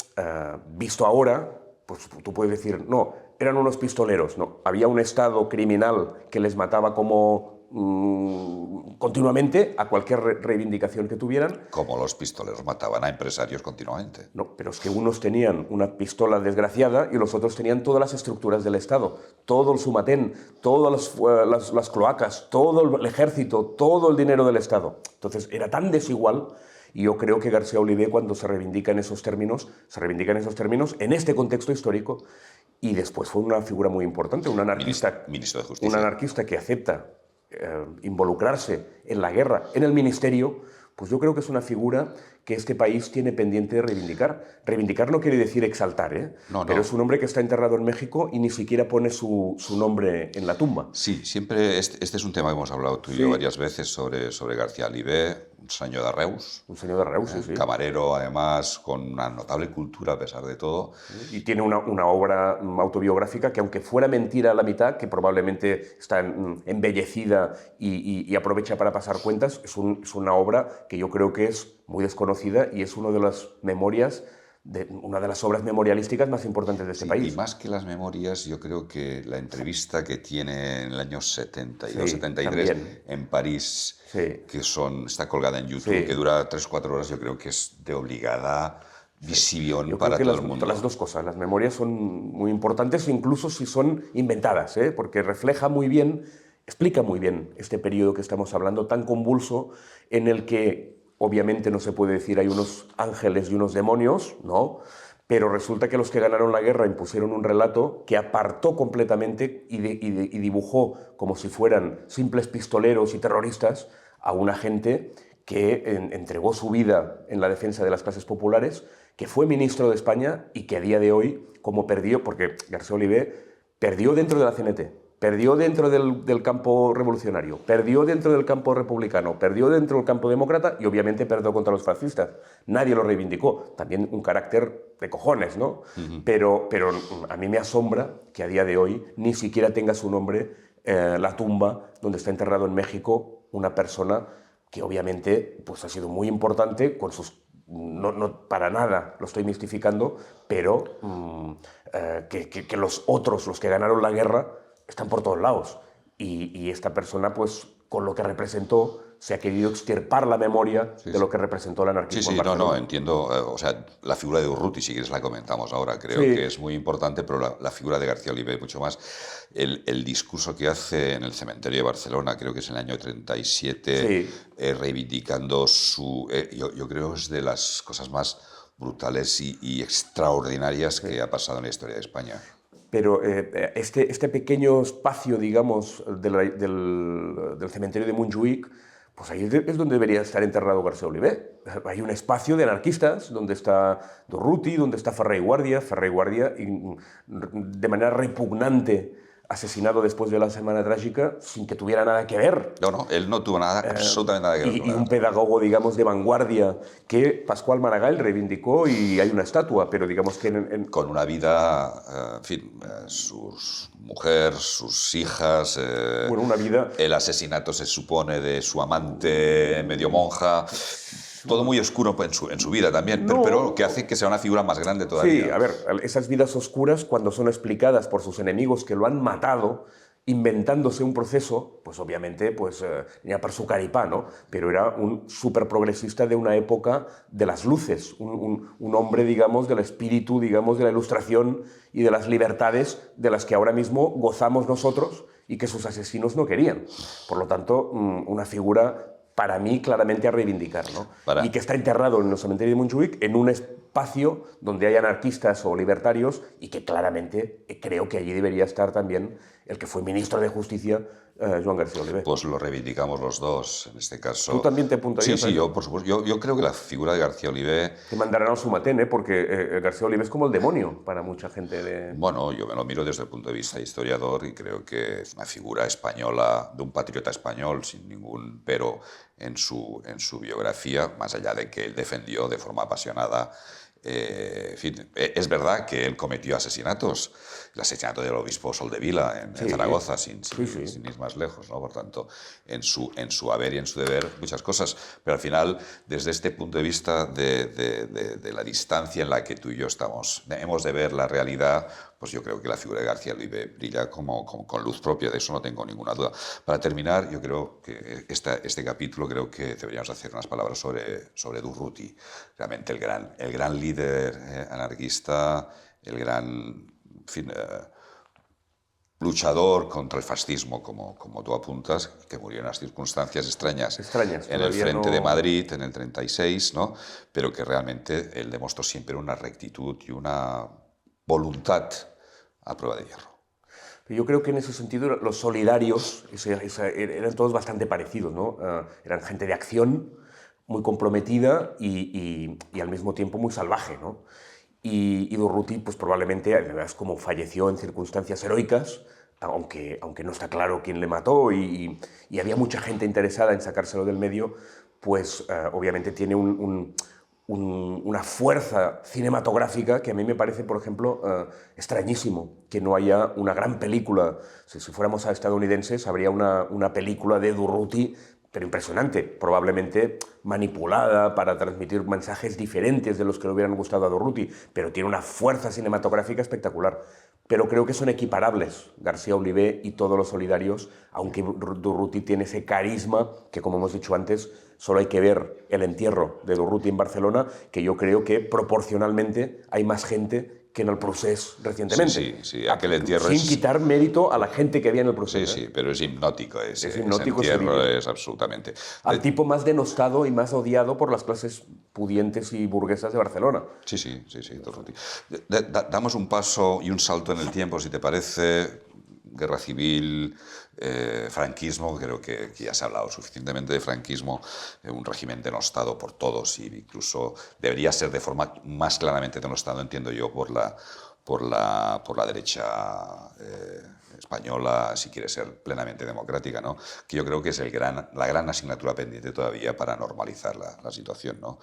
visto ahora, pues tú puedes decir, no, eran unos pistoleros, no. Había un Estado criminal que les mataba continuamente a cualquier reivindicación que tuvieran. Como los pistoleros mataban a empresarios continuamente. No, pero es que unos tenían una pistola desgraciada y los otros tenían todas las estructuras del Estado. Todo el Sumatén, todas las cloacas, todo el ejército, todo el dinero del Estado. Entonces era tan desigual. Y yo creo que García Olivé, cuando se reivindica en esos términos en este contexto histórico, y después fue una figura muy importante, un anarquista, ministro de Justicia. Un anarquista que acepta involucrarse en la guerra, en el ministerio, pues yo creo que es una figura que este país tiene pendiente de reivindicar. Reivindicar no quiere decir exaltar, pero es un hombre que está enterrado en México y ni siquiera pone su nombre en la tumba. Sí, siempre este es un tema que hemos hablado tú y yo varias veces sobre García Olivé, un señor de Reus. Un señor de Reus, sí. Camarero, además, con una notable cultura a pesar de todo. Y tiene una obra autobiográfica que, aunque fuera mentira a la mitad, que probablemente está embellecida y aprovecha para pasar cuentas, es una obra que yo creo que es muy desconocida y es una de las obras memorialísticas más importantes de este país. Y más que las memorias, yo creo que la entrevista que tiene en el año 72-73 en París, que está colgada en YouTube, que dura 3-4 horas, yo creo que es de obligada visión para todo el mundo. Las dos cosas, las memorias son muy importantes, incluso si son inventadas, porque explica muy bien este periodo que estamos hablando, tan convulso, en el que obviamente no se puede decir hay unos ángeles y unos demonios, ¿no? Pero resulta que los que ganaron la guerra impusieron un relato que apartó completamente y dibujó como si fueran simples pistoleros y terroristas a una gente que entregó su vida en la defensa de las clases populares, que fue ministro de España y que a día de hoy, como perdió, porque García Oliver perdió dentro de la CNT, perdió dentro del campo revolucionario, perdió dentro del campo republicano, perdió dentro del campo demócrata y obviamente perdió contra los fascistas. Nadie lo reivindicó. También un carácter de cojones, ¿no? Pero a mí me asombra que a día de hoy ni siquiera tenga su nombre la tumba donde está enterrado en México una persona que obviamente pues, ha sido muy importante con sus... No, para nada lo estoy mistificando, pero que los otros, los que ganaron la guerra, están por todos lados. Y esta persona, pues, con lo que representó, se ha querido extirpar la memoria de lo que representó el anarquismo. Sí, no, entiendo. O sea, la figura de Urruti, si quieres la comentamos ahora, creo que es muy importante, pero la figura de García Oliver mucho más. El discurso que hace en el cementerio de Barcelona, creo que es en el año 37, reivindicando su... yo creo que es de las cosas más brutales y extraordinarias que ha pasado en la historia de España. Pero este pequeño espacio, digamos, del cementerio de Montjuïc, pues ahí es donde debería estar enterrado García Oliver. Hay un espacio de anarquistas donde está Durruti, donde está Ferrer i Guàrdia, de manera repugnante asesinado después de la Semana Trágica sin que tuviera nada que ver. No, él no tuvo nada, absolutamente nada que ver. Y un pedagogo, digamos, de vanguardia que Pascual Maragall reivindicó y hay una estatua, pero digamos que... Con una vida, en fin, sus mujeres, sus hijas... bueno, una vida... El asesinato se supone de su amante medio monja... Todo muy oscuro en su vida también, pero que hace que sea una figura más grande todavía. Sí, a ver, esas vidas oscuras, cuando son explicadas por sus enemigos que lo han matado, inventándose un proceso, pues obviamente, pues ya para su caripá, ¿no? Pero era un súper progresista de una época de las luces, un hombre, digamos, del espíritu, digamos, de la ilustración y de las libertades de las que ahora mismo gozamos nosotros y que sus asesinos no querían. Por lo tanto, una figura... para mí, claramente a reivindicar, ¿no? Y que está enterrado en el cementerio de Montjuïc en un espacio donde hay anarquistas o libertarios y que claramente creo que allí debería estar también el que fue ministro de Justicia, Joan García Oliver. Pues lo reivindicamos los dos, en este caso. ¿Tú también te apuntarías? Sí, yo, por supuesto. Yo creo que la figura de García Oliver... Te mandarán al Sumatén, porque García Oliver es como el demonio para mucha gente de... Bueno, yo me lo miro desde el punto de vista historiador y creo que es una figura española, de un patriota español, sin ningún pero en su biografía, más allá de que él defendió de forma apasionada. En fin, es verdad que él cometió asesinatos, el asesinato del obispo Soldevila en Zaragoza, sin ir más lejos, ¿no? Por tanto, en su haber y en su deber, muchas cosas. Pero al final, desde este punto de vista de la distancia en la que tú y yo hemos de ver la realidad, pues yo creo que la figura de García Oliver brilla con luz propia, de eso no tengo ninguna duda. Para terminar, yo creo que este capítulo creo que deberíamos hacer unas palabras sobre Durruti, realmente el gran líder anarquista, el gran, en fin, luchador contra el fascismo, como tú apuntas, que murió en unas circunstancias extrañas en el frente de Madrid en el 36, ¿no? Pero que realmente él demostró siempre una rectitud y una voluntad a prueba de hierro. Yo creo que en ese sentido los solidarios eran todos bastante parecidos, ¿no? Eran gente de acción, muy comprometida y al mismo tiempo muy salvaje, ¿no? Y Durruti, pues probablemente, además, como falleció en circunstancias heroicas, aunque no está claro quién le mató y había mucha gente interesada en sacárselo del medio, pues obviamente tiene una fuerza cinematográfica que a mí me parece, por ejemplo, extrañísimo que no haya una gran película. Si fuéramos a estadounidenses, habría una película de Durruti, pero impresionante, probablemente manipulada para transmitir mensajes diferentes de los que le hubieran gustado a Durruti, pero tiene una fuerza cinematográfica espectacular. Pero creo que son equiparables García Oliver y todos los solidarios, aunque Durruti tiene ese carisma que, como hemos dicho antes, solo hay que ver el entierro de Durruti en Barcelona, que yo creo que proporcionalmente hay más gente que en el procés recientemente. Sí, aquel entierro sin quitar mérito a la gente que había en el procés. Sí, pero es hipnótico ese hipnótico entierro, es absolutamente. Al tipo más denostado y más odiado por las clases pudientes y burguesas de Barcelona. Sí, Dorothy. Damos un paso y un salto en el tiempo, si te parece. Guerra civil, franquismo, creo que ya se ha hablado suficientemente de franquismo, un régimen denostado por todos e incluso debería ser de forma más claramente denostado, entiendo yo, por la derecha española, si quiere ser plenamente democrática, ¿no? Que yo creo que es la gran asignatura pendiente todavía para normalizar la situación, ¿no?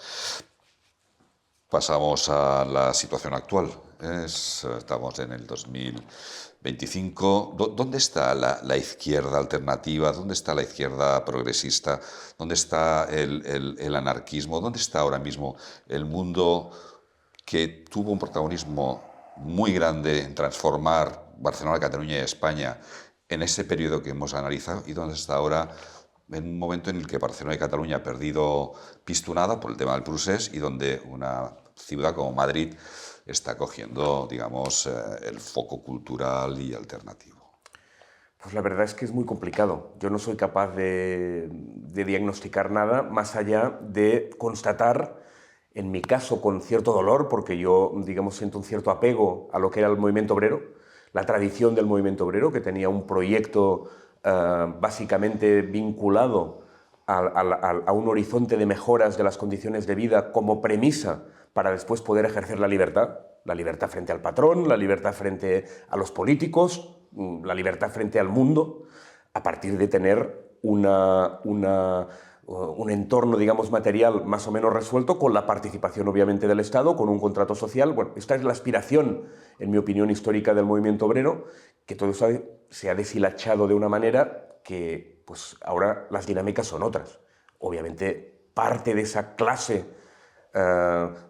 Pasamos a la situación actual. Estamos en el 2025. ¿Dónde está la izquierda alternativa? ¿Dónde está la izquierda progresista? ¿Dónde está el anarquismo? ¿Dónde está ahora mismo el mundo que tuvo un protagonismo muy grande en transformar Barcelona, Cataluña y España en ese periodo que hemos analizado? ¿Y dónde está ahora en un momento en el que Barcelona y Cataluña ha perdido pistonada por el tema del procés y donde una ciudad como Madrid está cogiendo, digamos, el foco cultural y alternativo? Pues la verdad es que es muy complicado. Yo no soy capaz de diagnosticar nada más allá de constatar, en mi caso con cierto dolor, porque yo, digamos, siento un cierto apego a lo que era el movimiento obrero, la tradición del movimiento obrero, que tenía un proyecto básicamente vinculado a un horizonte de mejoras de las condiciones de vida como premisa para después poder ejercer la libertad frente al patrón, la libertad frente a los políticos, la libertad frente al mundo, a partir de tener un entorno, digamos, material más o menos resuelto, con la participación, obviamente, del Estado, con un contrato social. Bueno, esta es la aspiración, en mi opinión, histórica del movimiento obrero, que todo eso se ha deshilachado de una manera que, pues, ahora las dinámicas son otras. Obviamente, parte de esa clase,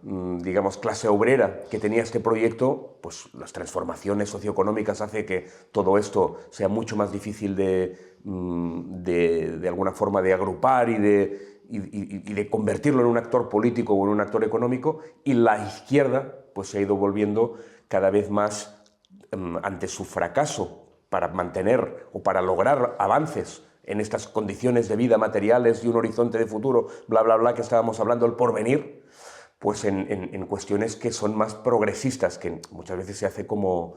digamos, clase obrera que tenía este proyecto, pues las transformaciones socioeconómicas hace que todo esto sea mucho más difícil de alguna forma de agrupar y de convertirlo en un actor político o en un actor económico, y la izquierda pues se ha ido volviendo cada vez más, ante su fracaso para mantener o para lograr avances en estas condiciones de vida materiales y un horizonte de futuro, bla, bla, bla, que estábamos hablando, el porvenir, pues en cuestiones que son más progresistas, que muchas veces se hace como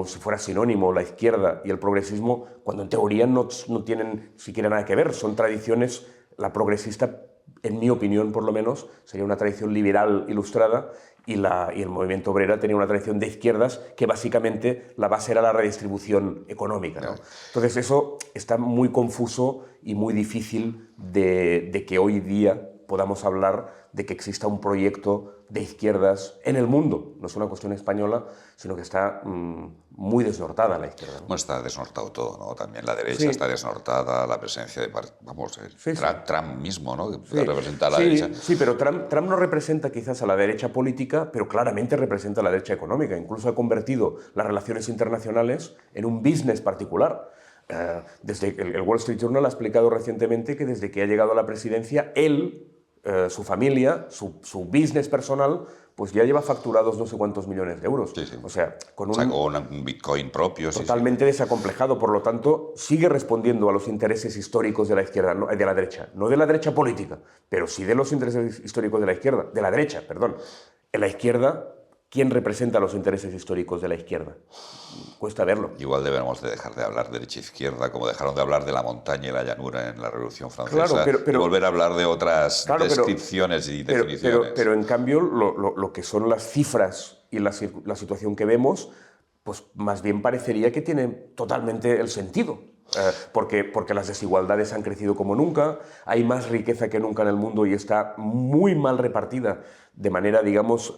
si fuera sinónimo la izquierda y el progresismo, cuando en teoría no tienen siquiera nada que ver, son tradiciones. La progresista, en mi opinión por lo menos, sería una tradición liberal ilustrada, y el movimiento obrero tenía una tradición de izquierdas que básicamente la base era la redistribución económica, ¿no? Entonces eso está muy confuso y muy difícil de que hoy día podamos hablar de que exista un proyecto de izquierdas en el mundo. No es una cuestión española, sino que está muy desnortada la izquierda, ¿no? Bueno, está desnortado todo, ¿no? También la derecha está desnortada, la presencia de, Trump mismo, ¿no? Que representa a la derecha. Sí, pero Trump no representa quizás a la derecha política, pero claramente representa a la derecha económica. Incluso ha convertido las relaciones internacionales en un business particular. Desde el Wall Street Journal ha explicado recientemente que desde que ha llegado a la presidencia, él, su familia, su business personal, pues ya lleva facturados no sé cuántos millones de euros. Sí. O sea, con un Bitcoin propio. Totalmente desacomplejado. Por lo tanto, sigue respondiendo a los intereses históricos de la izquierda, de la derecha. No de la derecha política, pero sí de los intereses históricos de la izquierda. De la derecha, perdón. En la izquierda, ¿quién representa los intereses históricos de la izquierda? Cuesta verlo. Igual debemos de dejar de hablar de derecha-izquierda, como dejaron de hablar de la montaña y la llanura en la Revolución Francesa, y volver a hablar de otras descripciones y definiciones. Pero en cambio, lo que son las cifras y la situación que vemos, pues más bien parecería que tiene totalmente el sentido. Porque las desigualdades han crecido como nunca, hay más riqueza que nunca en el mundo y está muy mal repartida, de manera, digamos,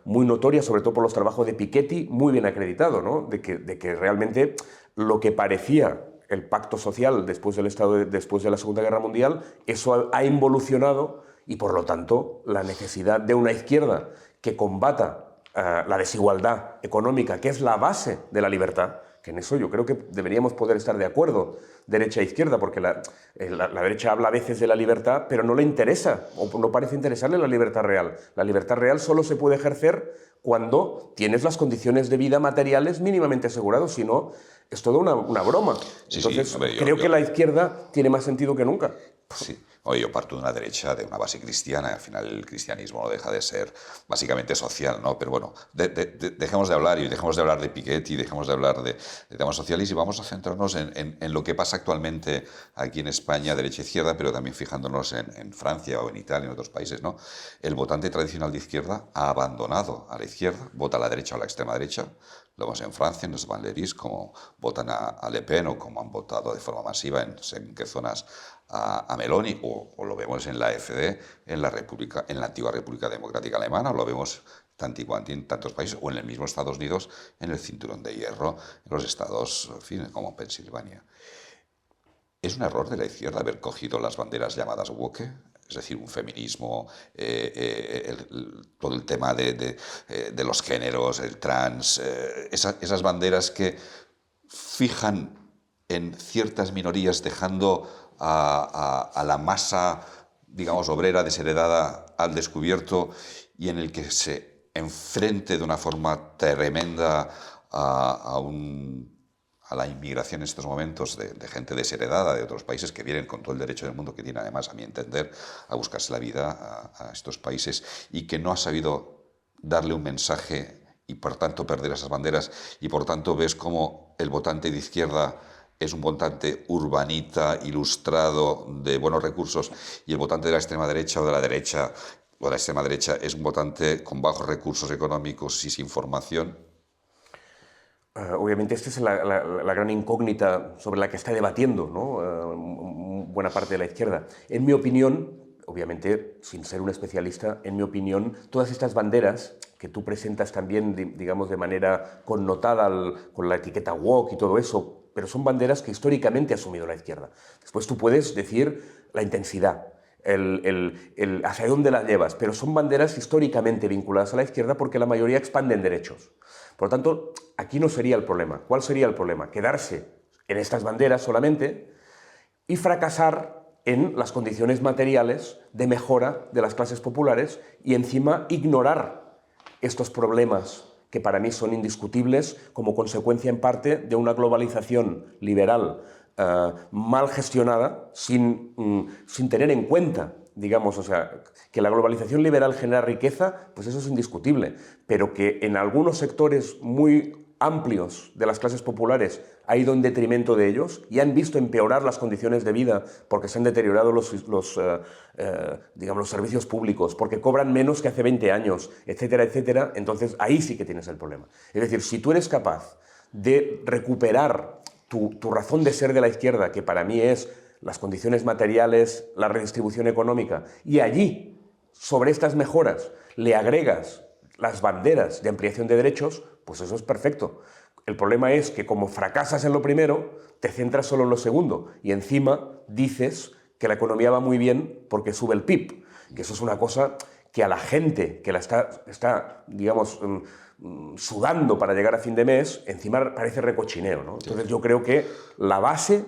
muy notoria, sobre todo por los trabajos de Piketty, muy bien acreditado, ¿no? De que realmente lo que parecía el pacto social después de la Segunda Guerra Mundial, eso ha involucionado, y por lo tanto la necesidad de una izquierda que combata la desigualdad económica, que es la base de la libertad, que en eso yo creo que deberíamos poder estar de acuerdo, derecha e izquierda, porque la derecha habla a veces de la libertad, pero no le interesa, o no parece interesarle la libertad real. La libertad real solo se puede ejercer cuando tienes las condiciones de vida materiales mínimamente aseguradas, si no, es toda una broma. Sí, Entonces, sí, hombre, creo que la izquierda tiene más sentido que nunca. Sí. Oye, yo parto de una derecha, de una base cristiana, y al final el cristianismo no deja de ser básicamente social, ¿no? Pero bueno, dejemos de hablar y dejemos de hablar de Piketty, dejemos de hablar de temas sociales y vamos a centrarnos en lo que pasa actualmente aquí en España, derecha e izquierda, pero también fijándonos en Francia o en Italia, en otros países, ¿no? El votante tradicional de izquierda ha abandonado a la izquierda, vota a la derecha o a la extrema derecha. Lo vemos en Francia, en los Vanleris, como votan a Le Pen o como han votado de forma masiva en qué zonas a Meloni, o lo vemos en la AfD, en la antigua República Democrática Alemana, o lo vemos tanti quanti en tantos países, o en el mismo Estados Unidos, en el cinturón de hierro, en los estados, en fin, como Pensilvania. ¿Es un error de la izquierda haber cogido las banderas llamadas woke? Es decir, un feminismo, todo el tema de los géneros, el trans, esas banderas que fijan en ciertas minorías dejando a la masa, digamos, obrera desheredada al descubierto y en el que se enfrente de una forma tremenda a la inmigración en estos momentos de gente desheredada de otros países que vienen con todo el derecho del mundo que tiene además, a mi entender, a buscarse la vida a estos países y que no ha sabido darle un mensaje y por tanto perder esas banderas y por tanto ves como el votante de izquierda es un votante urbanita, ilustrado, de buenos recursos y el votante de la extrema derecha o de la derecha o de la extrema derecha es un votante con bajos recursos económicos y sin formación. Obviamente esta es la gran incógnita sobre la que está debatiendo, ¿no? Buena parte de la izquierda. En mi opinión, obviamente sin ser un especialista, en mi opinión, todas estas banderas que tú presentas también, digamos, de manera connotada con la etiqueta woke y todo eso, pero son banderas que históricamente ha asumido la izquierda. Después tú puedes decir la intensidad, hacia dónde la llevas, pero son banderas históricamente vinculadas a la izquierda porque la mayoría expanden derechos. Por lo tanto, aquí no sería el problema. ¿Cuál sería el problema? Quedarse en estas banderas solamente y fracasar en las condiciones materiales de mejora de las clases populares y encima ignorar estos problemas que para mí son indiscutibles como consecuencia en parte de una globalización liberal mal gestionada sin tener en cuenta, digamos, o sea, que la globalización liberal genera riqueza, pues eso es indiscutible, pero que en algunos sectores muy amplios de las clases populares ha ido en detrimento de ellos y han visto empeorar las condiciones de vida porque se han deteriorado digamos, los servicios públicos, porque cobran menos que hace 20 años, etcétera, etcétera, entonces ahí sí que tienes el problema. Es decir, si tú eres capaz de recuperar tu razón de ser de la izquierda, que para mí es las condiciones materiales, la redistribución económica, y allí, sobre estas mejoras, le agregas las banderas de ampliación de derechos, pues eso es perfecto. El problema es que como fracasas en lo primero, te centras solo en lo segundo y encima dices que la economía va muy bien porque sube el PIB, que eso es una cosa que a la gente que la está digamos, sudando para llegar a fin de mes, encima parece recochineo, ¿no? Entonces yo creo que la base,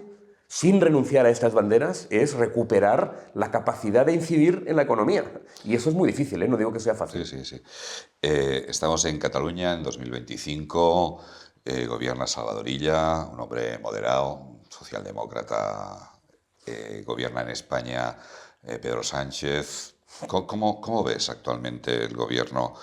sin renunciar a estas banderas, es recuperar la capacidad de incidir en la economía. Y eso es muy difícil, ¿eh? No digo que sea fácil. Sí, sí, sí. Estamos en Cataluña en 2025, gobierna Salvador Illa, un hombre moderado, socialdemócrata, gobierna en España Pedro Sánchez. ¿Cómo ves actualmente el gobierno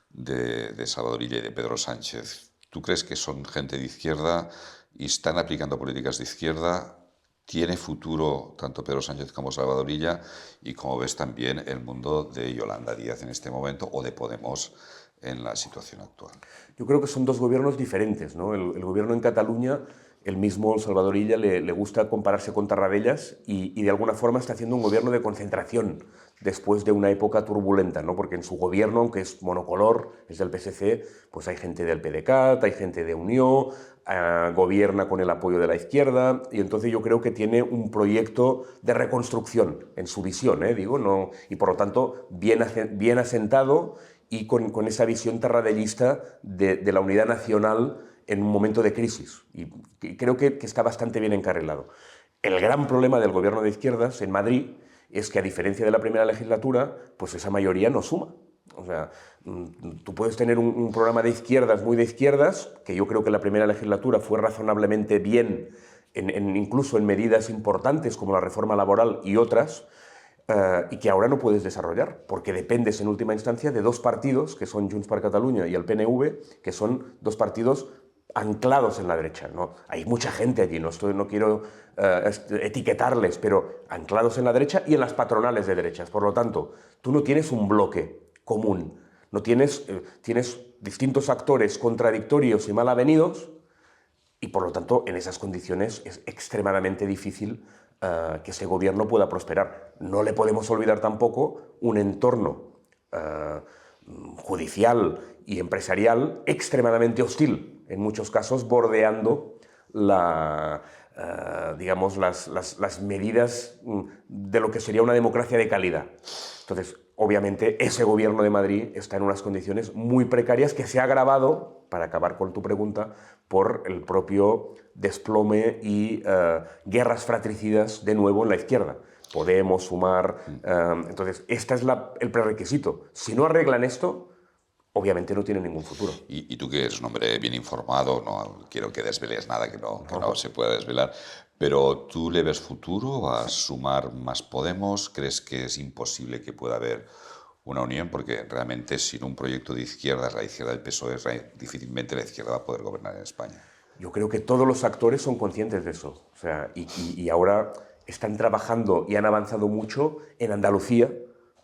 de Salvador Illa y de Pedro Sánchez? ¿Tú crees que son gente de izquierda y están aplicando políticas de izquierda? ¿Tiene futuro tanto Pedro Sánchez como Salvador Illa? ¿Y cómo ves también el mundo de Yolanda Díaz en este momento o de Podemos en la situación actual? Yo creo que son dos gobiernos diferentes, ¿no? El gobierno en Cataluña, el mismo Salvador Illa le gusta compararse con Tarradellas y de alguna forma está haciendo un gobierno de concentración después de una época turbulenta, ¿no? Porque en su gobierno, aunque es monocolor, es del PSC, pues hay gente del PDeCAT, hay gente de Unió, gobierna con el apoyo de la izquierda y entonces yo creo que tiene un proyecto de reconstrucción en su visión, digo, no, y por lo tanto bien asentado y con esa visión tarradellista de la unidad nacional en un momento de crisis. Y creo que está bastante bien encarrilado. El gran problema del gobierno de izquierdas en Madrid es que, a diferencia de la primera legislatura, pues esa mayoría no suma. O sea, tú puedes tener un programa de izquierdas, muy de izquierdas, que yo creo que la primera legislatura fue razonablemente bien, incluso en medidas importantes como la reforma laboral y otras, y que ahora no puedes desarrollar, porque dependes en última instancia de dos partidos, que son Junts per Catalunya y el PNV, que son dos partidos anclados en la derecha, ¿no? Hay mucha gente allí, no quiero etiquetarles, pero anclados en la derecha y en las patronales de derechas. Por lo tanto, tú no tienes un bloque común, no tienes distintos actores contradictorios y mal avenidos, y por lo tanto, en esas condiciones es extremadamente difícil que ese gobierno pueda prosperar. No le podemos olvidar tampoco un entorno judicial y empresarial extremadamente hostil, en muchos casos bordeando digamos, las medidas de lo que sería una democracia de calidad. Entonces, obviamente, ese gobierno de Madrid está en unas condiciones muy precarias que se ha agravado, para acabar con tu pregunta, por el propio desplome y guerras fratricidas de nuevo en la izquierda. Podemos sumar... entonces, este es el prerequisito. Si no arreglan esto, obviamente no tienen ningún futuro. Y tú, que eres un hombre bien informado, no quiero que desveles nada que no se pueda desvelar, pero ¿tú le ves futuro a sumar más Podemos? ¿Crees que es imposible que pueda haber una unión? Porque realmente sin un proyecto de izquierdas, la izquierda del PSOE, difícilmente la izquierda va a poder gobernar en España. Yo creo que todos los actores son conscientes de eso. O sea, y ahora están trabajando y han avanzado mucho en Andalucía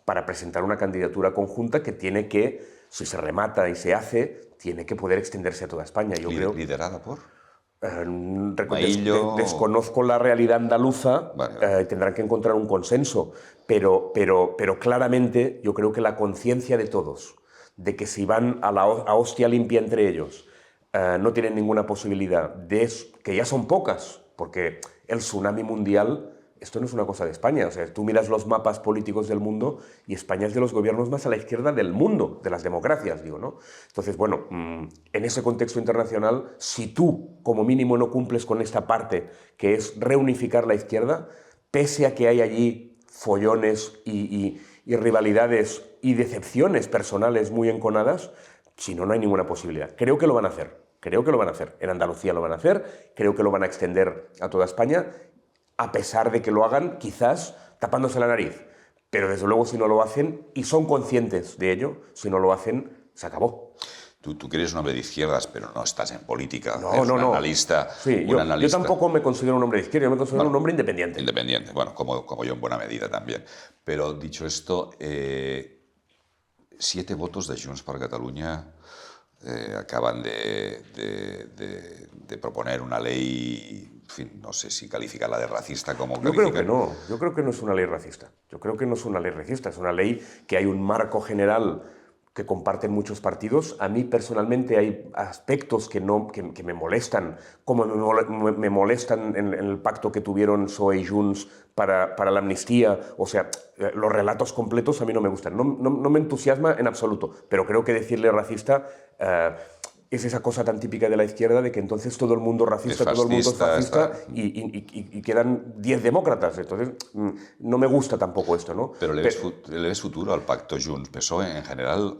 para presentar una candidatura conjunta que tiene que, si se remata y se hace, tiene que poder extenderse a toda España. Yo creo. ¿Liderada por? Desconozco la realidad andaluza, vale. Tendrán que encontrar un consenso, pero claramente yo creo que la conciencia de todos de que si van a hostia limpia entre ellos no tienen ninguna posibilidad, que ya son pocas, porque el tsunami mundial... Esto no es una cosa de España. O sea, tú miras los mapas políticos del mundo y España es de los gobiernos más a la izquierda del mundo, de las democracias, digo, ¿no? Entonces, bueno, en ese contexto internacional, si tú, como mínimo, no cumples con esta parte, que es reunificar la izquierda, pese a que hay allí follones y rivalidades y decepciones personales muy enconadas, si no, no hay ninguna posibilidad. Creo que lo van a hacer. Creo que lo van a hacer. En Andalucía lo van a hacer. Creo que lo van a extender a toda España, a pesar de que lo hagan quizás tapándose la nariz. Pero desde luego, si no lo hacen, y son conscientes de ello, si no lo hacen, se acabó. Tú que eres un hombre de izquierdas, pero no estás en política. No. Analista. Sí, yo tampoco me considero un hombre de izquierda, yo me considero un hombre independiente. Independiente, bueno, como yo en buena medida también. Pero dicho esto, 7 votos de Junts per Catalunya acaban de proponer una ley, en fin, no sé si calificarla de racista como Yo creo que no, yo creo que no es una ley racista. Yo creo que no es una ley racista, es una ley que hay un marco general que comparten muchos partidos. A mí personalmente hay aspectos que me molestan, como me molestan en el pacto que tuvieron PSOE y Junts para la amnistía. O sea, los relatos completos a mí no me gustan. No me entusiasma en absoluto, pero creo que decirle racista es esa cosa tan típica de la izquierda de que entonces todo el mundo racista, todo el mundo es fascista y quedan 10 demócratas. Entonces, no me gusta tampoco esto, ¿no? ¿Pero le ves futuro al pacto Junts-PSOE en general?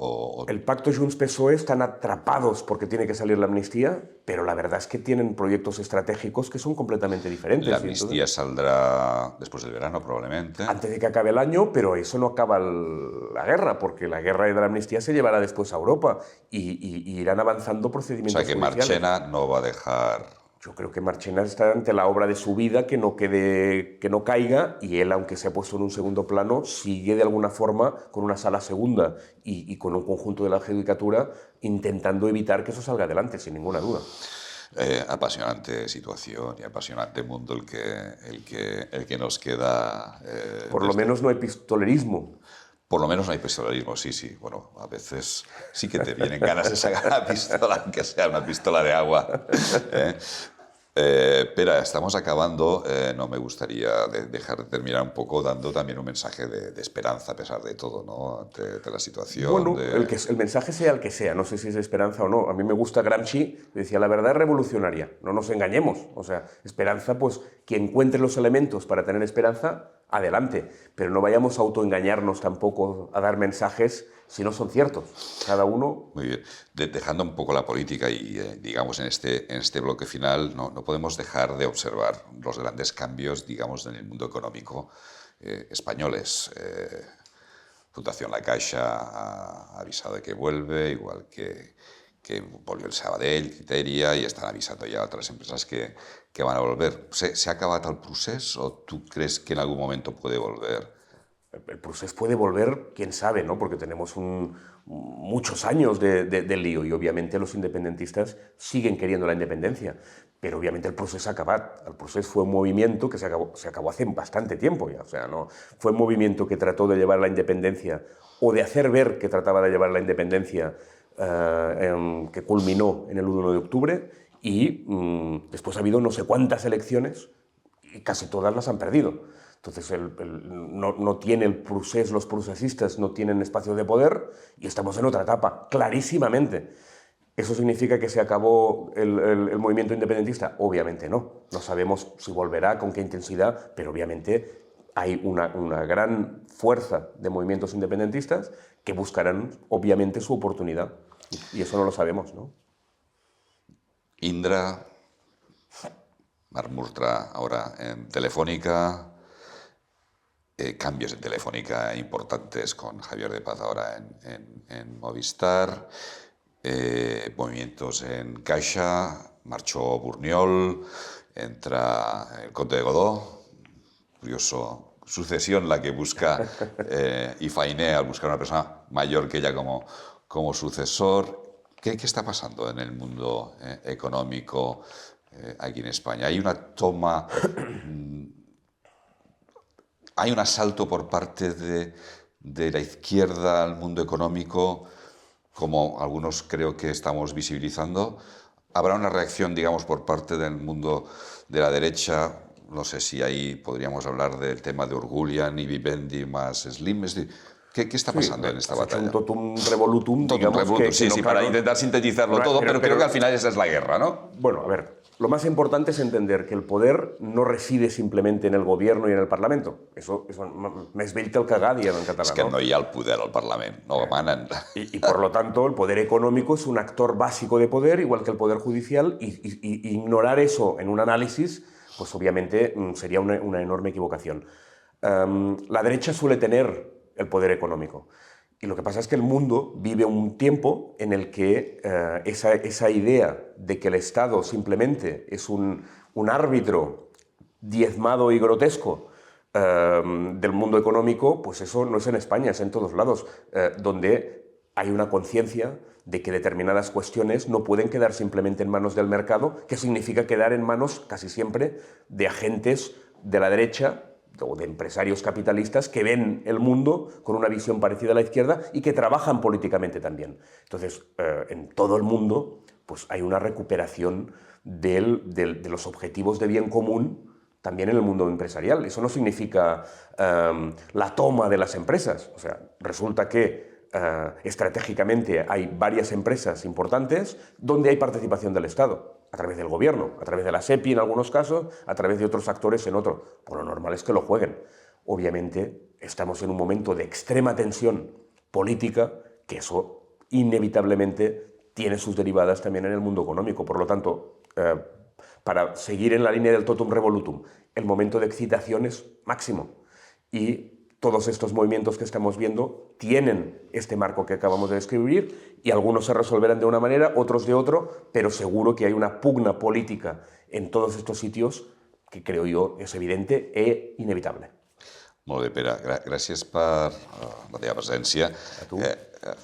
El pacto Junts-PSOE están atrapados porque tiene que salir la amnistía, pero la verdad es que tienen proyectos estratégicos que son completamente diferentes. La amnistía saldrá después del verano, probablemente. Antes de que acabe el año, pero eso no acaba la guerra, porque la guerra de la amnistía se llevará después a Europa y irán avanzando procedimientos judiciales. O sea que Marchena no va a dejar... Yo creo que Marchena está ante la obra de su vida, que no caiga, y él, aunque se ha puesto en un segundo plano, sigue de alguna forma con una sala segunda y con un conjunto de la judicatura intentando evitar que eso salga adelante, sin ninguna duda. Apasionante situación y apasionante mundo el que nos queda. Por lo menos no hay pistolerismo. Por lo menos no hay pistolerismo, sí. Bueno, a veces sí que te vienen ganas de sacar la pistola, aunque sea una pistola de agua. Pera, estamos acabando. No me gustaría dejar de terminar un poco dando también un mensaje de esperanza a pesar de todo, ¿no? Ante la situación Bueno, el mensaje sea el que sea, no sé si es de esperanza o no. A mí me gusta Gramsci, decía, la verdad es revolucionaria, no nos engañemos. O sea, esperanza, pues quien encuentre los elementos para tener esperanza, adelante. Pero no vayamos a autoengañarnos tampoco a dar mensajes si no son ciertos. Cada uno... Muy bien. Dejando un poco la política y, digamos, en este bloque final, no podemos dejar de observar los grandes cambios, digamos, en el mundo económico españoles. Fundación La Caixa ha avisado de que vuelve, igual que volvió el Sabadell, Criteria, y están avisando ya otras empresas que van a volver. ¿Se ha acabado el procés o tú crees que en algún momento puede volver? El procés puede volver, quién sabe, ¿no? Porque tenemos muchos años de lío y obviamente los independentistas siguen queriendo la independencia, pero obviamente el procés ha acabado. El procés fue un movimiento que se acabó hace bastante tiempo ya, o sea, no fue un movimiento que trató de llevar la independencia o de hacer ver que trataba de llevar la independencia, que culminó en el 1 de octubre y después ha habido no sé cuántas elecciones y casi todas las han perdido. Entonces no tiene el procés, los procesistas no tienen espacio de poder y estamos en otra etapa, clarísimamente. ¿Eso significa que se acabó el movimiento independentista? Obviamente no. No sabemos si volverá, con qué intensidad, pero obviamente hay una gran fuerza de movimientos independentistas que buscarán obviamente su oportunidad. Y eso no lo sabemos, ¿no? Indra, Marc Murtra ahora en Telefónica, cambios en Telefónica importantes con Javier de Paz ahora en Movistar, movimientos en Caixa, marchó Burniol, entra el Conde de Godó, curioso sucesión la que busca y Fainé al buscar una persona mayor que ella como sucesor. ¿Qué está pasando en el mundo económico aquí en España? Hay una toma... ¿Hay un asalto por parte de la izquierda al mundo económico, como algunos creo que estamos visibilizando? ¿Habrá una reacción, digamos, por parte del mundo de la derecha? No sé si ahí podríamos hablar del tema de Urgulian y Vivendi más Slim. ¿Qué está pasando en esta batalla? Un totum revolutum, Totum digamos, revolutum, que no, sí, claro, para intentar sintetizarlo todo, pero creo que al final esa es la guerra, ¿no? Bueno, a ver, lo más importante es entender que el poder no reside simplemente en el gobierno y en el Parlamento. Eso més vell que el cagar, diem en català. És que no hi ha el poder al Parlament, no manen. Y por lo tanto, el poder económico es un actor básico de poder, igual que el poder judicial, y ignorar eso en un análisis, pues obviamente sería una enorme equivocación. La derecha suele tener el poder económico. Y lo que pasa es que el mundo vive un tiempo en el que esa idea de que el Estado simplemente es un árbitro diezmado y grotesco del mundo económico, pues eso no es en España, es en todos lados, donde hay una conciencia de que determinadas cuestiones no pueden quedar simplemente en manos del mercado, que significa quedar en manos casi siempre de agentes de la derecha o de empresarios capitalistas que ven el mundo con una visión parecida a la izquierda y que trabajan políticamente también. Entonces, en todo el mundo pues hay una recuperación de los objetivos de bien común también en el mundo empresarial. Eso no significa la toma de las empresas. O sea, resulta que estratégicamente hay varias empresas importantes donde hay participación del Estado, a través del gobierno, a través de la SEPI en algunos casos, a través de otros actores en otros. Por lo normal es que lo jueguen. Obviamente estamos en un momento de extrema tensión política, que eso inevitablemente tiene sus derivadas también en el mundo económico. Por lo tanto, para seguir en la línea del totum revolutum, el momento de excitación es máximo. Y todos estos movimientos que estamos viendo tienen este marco que acabamos de describir y algunos se resolverán de una manera, otros de otro, pero seguro que hay una pugna política en todos estos sitios que creo yo és evidente e inevitable. Molt bé, Pere. Gràcies per la teva presència. A tu.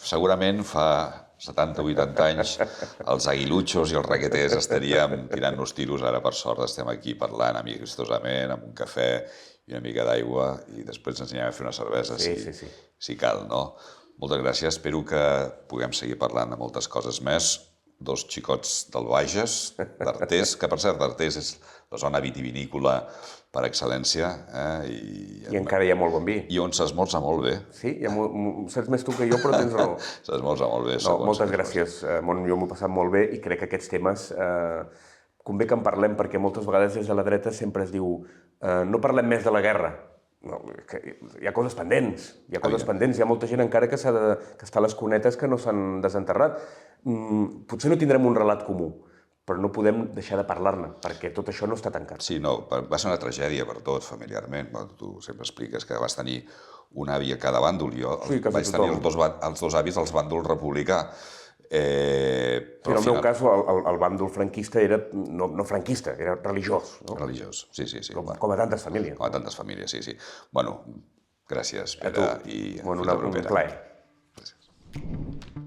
Segurament fa 70 o 80 anys els aguilutxos i els raqueters estaríem tirant-nos tiros. Ara, per sort, estem aquí parlant amigostosament, amb un cafè i una mica d'aigua, i després ens anirem a fer una cervesa si cal, no? Moltes gràcies. Espero que puguem seguir parlant de moltes coses més. dos xicots del Bages, d'Artés, que per cert, d'Artés és la zona vitivinícola per excel·lència. I encara hi ha molt bon vi. I on s'esmorza molt bé. Sí, saps més tu que jo, però tens raó. S'esmorza molt bé. No, moltes gràcies. Jo m'ho he passat molt bé i crec que aquests temes convé que en parlem, perquè moltes vegades des de la dreta sempre es diu no parlem més de la guerra. No, hi ha coses pendents, hi ha molta gent encara que està a les cunetes que no s'han desenterrat. Potser no tindrem un relat comú, però no podem deixar de parlar-ne, perquè tot això no està tancat. Sí, no, va ser una tragèdia per tots, familiarment. Tu sempre expliques que vas tenir un avi a cada bàndol. Jo vaig tenir els dos avis als bàndols republicà. Però en el meu cas, el bàndol franquista era no franquista, era religiós. Religiós, sí. Com a tantes famílies. Com a tantes famílies, sí. Bueno, gràcies, Pere, i fins la propera. Un plaer. Gràcies.